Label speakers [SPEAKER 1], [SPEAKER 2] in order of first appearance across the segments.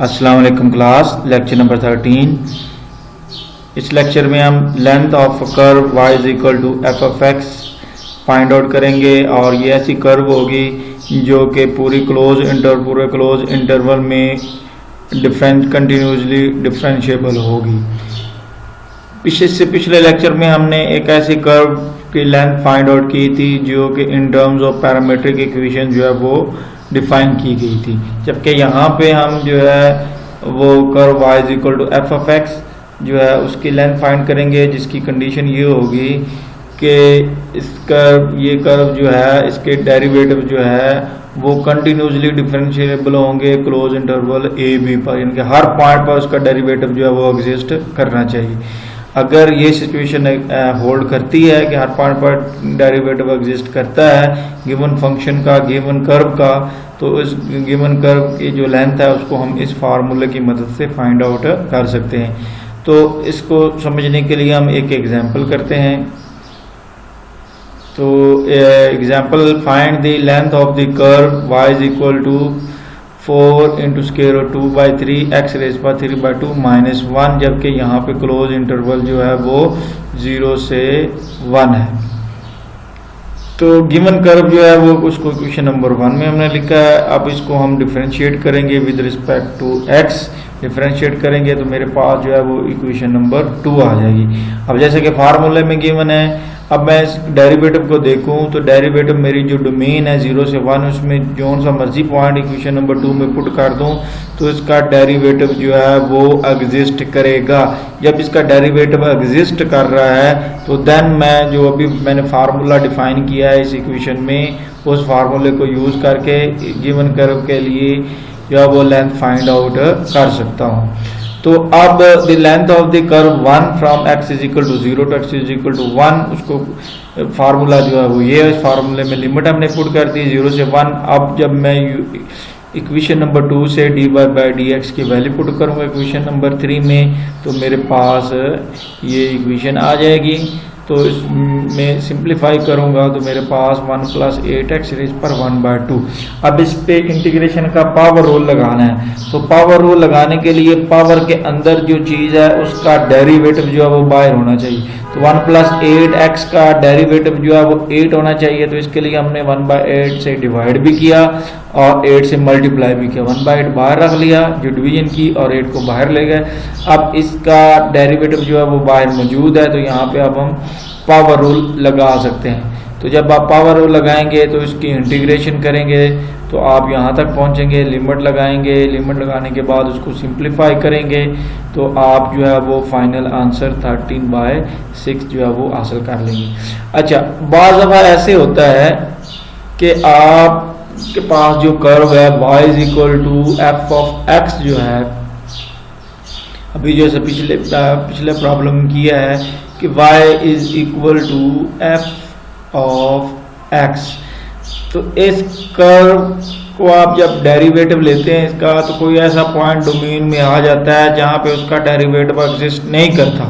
[SPEAKER 1] अस्सलाम वालेकुम class, lecture number 13। इस लेक्चर में हम length of curve y is equal to f of x find out करेंगे और ये ऐसी कर्व होगी जो कि पूरे क्लोज इंटरवल में कंटिन्यूसली डिफरेंशिएबल होगी। पिछले लेक्चर में हमने एक ऐसी कर्व की लेंथ फाइंड आउट की थी जो कि in terms of parametric equation जो है वो डिफाइन की गई थी, जबकि यहाँ पे हम जो है वो curve y is equal to f of x जो है उसकी लेंथ फाइंड करेंगे, जिसकी कंडीशन ये होगी कि ये कर्व जो है इसके डेरिवेटिव जो है वो कंटिन्यूसली डिफरेंशिएबल होंगे क्लोज इंटरवल ए बी पर, यानी कि हर पॉइंट पर उसका डेरिवेटिव जो है वो एग्जिस्ट करना चाहिए। अगर ये सिचुएशन होल्ड करती है कि हर पॉइंट पर डेरिवेटिव एग्जिस्ट करता है गिवन फंक्शन का, गिवन कर्व का, तो इस गिवन कर्व की जो लेंथ है उसको हम इस फार्मूले की मदद से फाइंड आउट कर सकते हैं। तो इसको समझने के लिए हम एक एग्जांपल करते हैं। तो example, find the length of the curve y is equal to 4 into square root 2/3 x raise power 3/2 minus 1, जबकि यहाँ पे क्लोज इंटरवल जो है वो 0 से 1 है। तो गिवन कर्व जो है वो उसको इक्वेशन नंबर 1 में हमने लिखा है। अब इसको हम डिफरेंशिएट करेंगे with respect to x। Differentiate करेंगे तो मेरे पास जो है वो इक्वेशन नंबर 2 आ जाएगी। अब जैसे कि फार्मूले में गिवन है, अब मैं इस डेरिवेटिव को देखूं तो डेरिवेटिव मेरी जो डोमेन है 0 से 1, उसमें जो सा मर्जी पॉइंट इक्वेशन नंबर 2 में पुट कर दूं तो इसका डेरिवेटिव जो है वो एग्जिस्ट करेगा। जब इसका डेरिवेटिव एग्जिस्ट कर रहा है तो देन मैं जो अभी मैंने फार्मूला डिफाइन किया है इस इक्वेशन में, उस फार्मूले को यूज़ करके गिवन कर्व के लिए जो है वो लेंथ फाइंड आउट कर सकता हूँ। तो अब the length of the curve 1 from x is equal to 0 to x is equal to 1, उसको फार्मूला जो है वो ये है। इस फार्मूले में लिमिट हमने पुट कर दी 0 से 1। अब जब मैं इक्वेशन नंबर 2 से dy/dx की वैल्यू पुट करूँगा इक्वेशन नंबर 3 में, तो मेरे पास ये इक्वेशन आ जाएगी। तो इसमें सिंप्लीफाई करूँगा तो मेरे पास 1 + 8x रेज़ पर 1/2। अब इस पे इंटीग्रेशन का पावर रूल लगाना है। तो पावर रूल लगाने के लिए पावर के अंदर जो चीज़ है उसका डेरिवेटिव जो है वो बाहर होना चाहिए। तो 1 + 8x का डेरिवेटिव जो है वो 8 होना चाहिए। तो इसके लिए हमने 1/8 से डिवाइड भी किया और 8 से मल्टीप्लाई भी किया। 1/8 बाहर रख लिया जो डिवीजन की, और 8 को बाहर ले गए। अब इसका डेरिवेटिव जो है वो बाहर मौजूद है, तो यहाँ पे अब हम पावर रूल लगा सकते हैं। तो जब आप पावर रूल लगाएंगे तो इसकी इंटीग्रेशन करेंगे तो आप यहाँ तक पहुँचेंगे, लिमिट लगाएंगे, लिमिट लगाने के बाद उसको सिंप्लीफाई करेंगे तो आप जो है वो फाइनल आंसर 13/6 जो है वो हासिल कर लेंगे। अच्छा, बाज़ दफ़ा ऐसे होता है कि आपके पास जो कर्व है y is equal to f of x जो है, अभी जैसे पिछले प्रॉब्लम किया है कि y is equal to f of x. तो इस कर्व को आप जब डेरिवेटिव लेते हैं इसका, तो कोई ऐसा पॉइंट डोमेन में आ जाता है जहाँ पे उसका डेरिवेटिव एग्जिस्ट नहीं करता,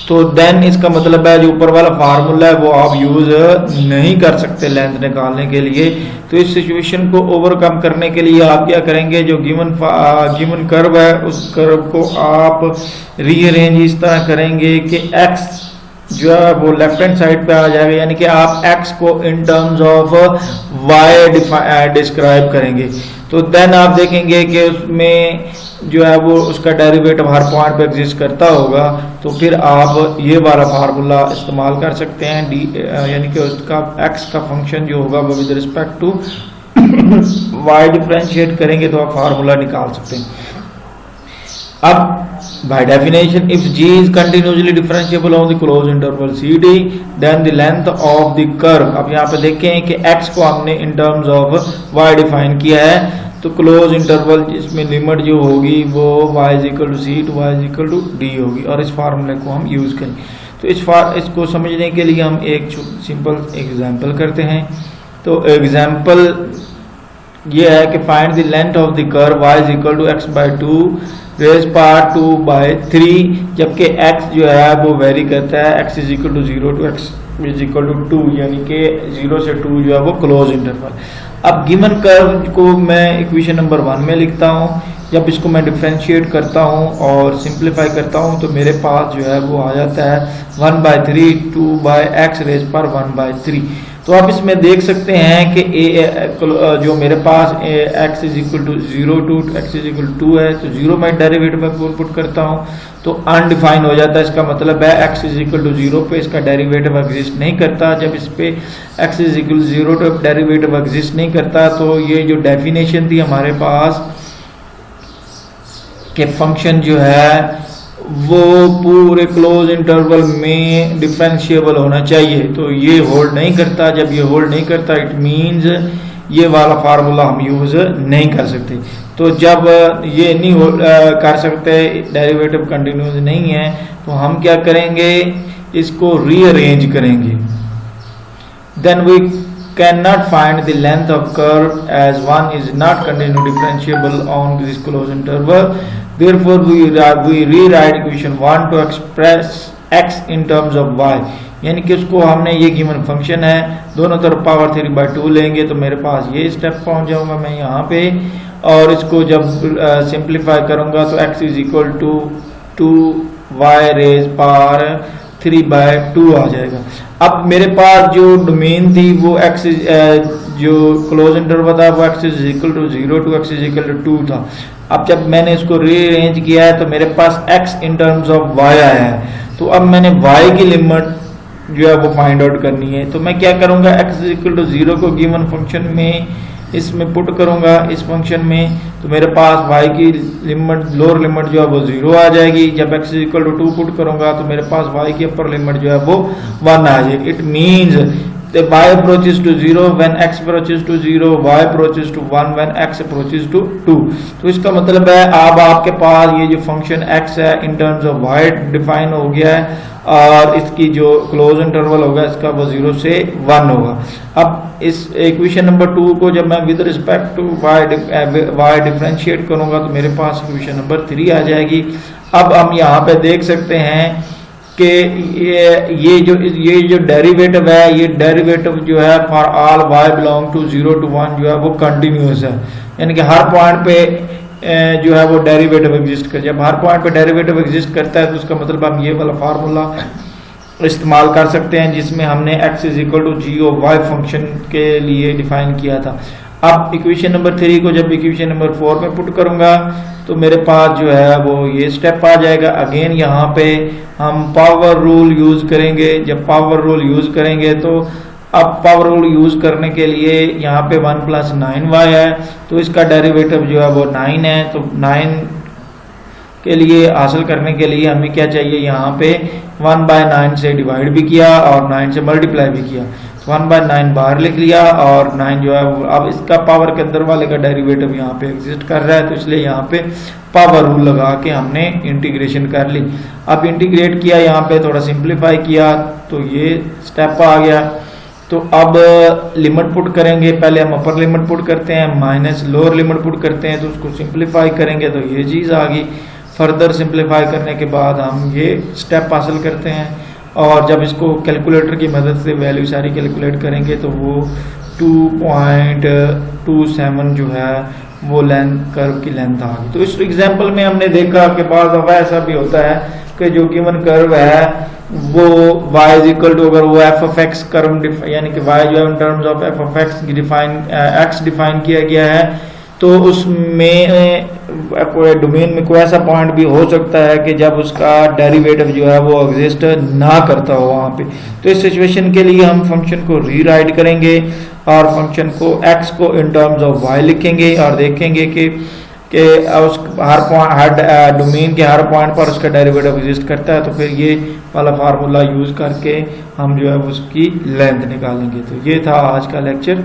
[SPEAKER 1] तो देन इसका मतलब है जो ऊपर वाला फार्मूला है वो आप यूज़ नहीं कर सकते लेंथ निकालने के लिए। तो इस सिचुएशन को ओवरकम करने के लिए आप क्या करेंगे, जो गिवन कर्व है उस कर्व को आप रीअरेंज इस तरह करेंगे कि x जो है वो लेफ्ट हैंड साइड पे आ जाएगा, यानी कि आप x को in terms of y describe करेंगे। तो देन आप देखेंगे कि उसमें जो है वो उसका डेरिवेटिव हर पॉइंट पे एग्जिस्ट करता होगा, तो फिर आप ये वाला फार्मूला इस्तेमाल कर सकते हैं यानी कि उसका x का फंक्शन जो होगा वो with respect to y differentiate करेंगे तो आप फार्मूला निकाल सकते हैं। अब by definition, if g is continuously differentiable on the closed interval CD, then the length of the curve, अब यहाँ पे देखें कि x को हमने in terms of y define किया है, तो क्लोज इंटरवल जिसमें लिमिट जो होगी वो y is equal to c to y is equal to d होगी, और इस फार्मूले को हम यूज़ करें। तो इसको समझने के लिए हम एक सिंपल एग्जांपल करते हैं। तो एग्जांपल ये है कि find the length of the curve y is equal to x/2 raise power 2/3, जबकि x जो है वो वेरी करता है, x is equal to 0 to x is equal to 2, यानी कि 0 से 2 जो है वो क्लोज इंटरवल। अब गिवन कर्व को मैं इक्वेशन नंबर 1 में लिखता हूँ। जब इसको मैं डिफ्रेंशिएट करता हूँ और सिंप्लीफाई करता हूँ तो मेरे पास जो है वो आ जाता है 1/3 2/x⁻1/3। तो आप इसमें देख सकते हैं कि जो मेरे पास x is equal to 0 to x is equal to 2 है, तो 0 में डेरिवेटिव में पुट करता हूँ तो अनडिफाइन हो जाता है। इसका मतलब है x इज इक्वल टू 0 पे इसका डेरिवेटिव एग्जिस्ट नहीं करता। जब इस पे x इज इक्वल टू 0 तो डेरिवेटिव एग्जिस्ट नहीं करता, तो ये जो डेफिनेशन थी हमारे पास कि फंक्शन जो है वो पूरे क्लोज इंटरवल में डिफरेंशिएबल होना चाहिए, तो ये होल्ड नहीं करता। जब ये होल्ड नहीं करता इट मींस ये वाला फार्मूला हम यूज नहीं कर सकते। तो जब ये नहीं कर सकते, डेरिवेटिव कंटिन्यूस नहीं है, तो हम क्या करेंगे, इसको रीअरेंज करेंगे। Then we cannot find the length of curve as one is not continuously differentiable on this closed interval. Therefore we rewrite equation 1 to express x in terms of y, यानी कि उसको हमने ये गिवन फंक्शन है दोनों तरफ power 3/2 लेंगे तो मेरे पास ये स्टेप पहुंच जाऊंगा मैं यहाँ पे, और इसको जब सिंप्लीफाई करूंगा तो x is equal to 2y raise power 3/2 आ जाएगा। अब मेरे पास जो डोमेन थी वो x जो क्लोज इंटरवल था वो x is equal to 0 to x is equal to 2 था। अब जब मैंने इसको रीअरेंज किया है तो मेरे पास x in terms of y आया है, तो अब मैंने y की लिमिट जो है वो फाइंड आउट करनी है। तो मैं क्या करूंगा, x इज इक्वल टू 0 को गिवन फंक्शन में इसमें पुट करूंगा इस फंक्शन में, तो मेरे पास y की लिमिट लोअर लिमिट जो है वो 0 आ जाएगी। जब x is equal to 2 put करूंगा तो मेरे पास y की अपर लिमिट जो है वो 1 आ जाएगी। It means y approaches to 0 when x approaches to 0, y approaches to 1 when x approaches to 2। तो इसका मतलब है अब आपके पास ये जो फंक्शन x है in terms of y define हो गया है, और इसकी जो क्लोज इंटरवल होगा इसका वो 0 से 1 होगा। अब इस इक्वेशन नंबर 2 को जब मैं with respect to y differentiate करूंगा तो मेरे पास इक्वेशन नंबर 3 आ जाएगी। अब हम यहाँ पे देख सकते हैं कि ये जो डेरिवेटिव है, ये डेरिवेटिव जो है for all y belong to 0 to 1 जो है वो कंटिन्यूस है, यानी कि हर पॉइंट पे जो है वो डेरिवेटिव एग्जिस्ट कर। जब हर पॉइंट पे डेरिवेटिव एग्जिस्ट करता है तो उसका मतलब हम ये वाला फार्मूला इस्तेमाल कर सकते हैं जिसमें हमने x is equal to g of y function के लिए डिफाइन किया था। अब इक्वेशन नंबर 3 को जब इक्वेशन नंबर 4 में पुट करूंगा तो मेरे पास जो है वो ये स्टेप आ जाएगा। अगेन यहाँ पे हम पावर रूल यूज करेंगे। जब पावर रूल यूज करेंगे तो अब पावर रूल यूज करने के लिए यहाँ पे 1 + 9y है, तो इसका डेरिवेटिव जो है वो 9 है। तो 9 के लिए हासिल करने के लिए हमें क्या चाहिए, यहाँ पे 1/9 से डिवाइड भी किया और 9 से मल्टीप्लाई भी किया, 1/9 बाहर लिख लिया और 9 जो है अब इसका पावर के अंदर वाले का डेरिवेटिव यहाँ पे एग्जिस्ट कर रहा है, तो इसलिए यहाँ पे पावर रूल लगा के हमने इंटीग्रेशन कर ली। अब इंटीग्रेट किया, यहाँ पे थोड़ा सिंप्लीफाई किया तो ये स्टेप आ गया। तो अब लिमिट पुट करेंगे, पहले हम अपर लिमिट पुट करते हैं माइनस लोअर लिमिट पुट करते हैं, तो उसको सिंप्लीफाई करेंगे तो ये चीज़ आ गई। फर्दर सिंप्लीफाई करने के बाद हम ये स्टेप हासिल करते हैं, और जब इसको कैलकुलेटर की मदद से वैल्यू सारी कैलकुलेट करेंगे तो वो 2.27 जो है वो लेंथ कर्व की लेंथ आ गई। तो इस एग्जांपल में हमने देखा कि बाद दफा ऐसा भी होता है कि जो गिवन कर्व है वो y इज इक्वल टू, अगर वो एफ ऑफ एक्स कर्व यानी कि y जो है in terms of F of x x define किया गया है, तो उसमें डोमेन में कोई ऐसा पॉइंट भी हो सकता है कि जब उसका डेरिवेटिव जो है वो एग्जिस्ट ना करता हो वहाँ पे। तो इस सिचुएशन के लिए हम फंक्शन को रीराइट करेंगे और फंक्शन को x को इन टर्म्स ऑफ y लिखेंगे और देखेंगे कि उस हर डोमेन के हर पॉइंट पर उसका डेरिवेटिव एग्जिस्ट करता है, तो फिर ये वाला फार्मूला यूज करके हम जो है उसकी लेंथ निकालेंगे। तो ये था आज का लेक्चर।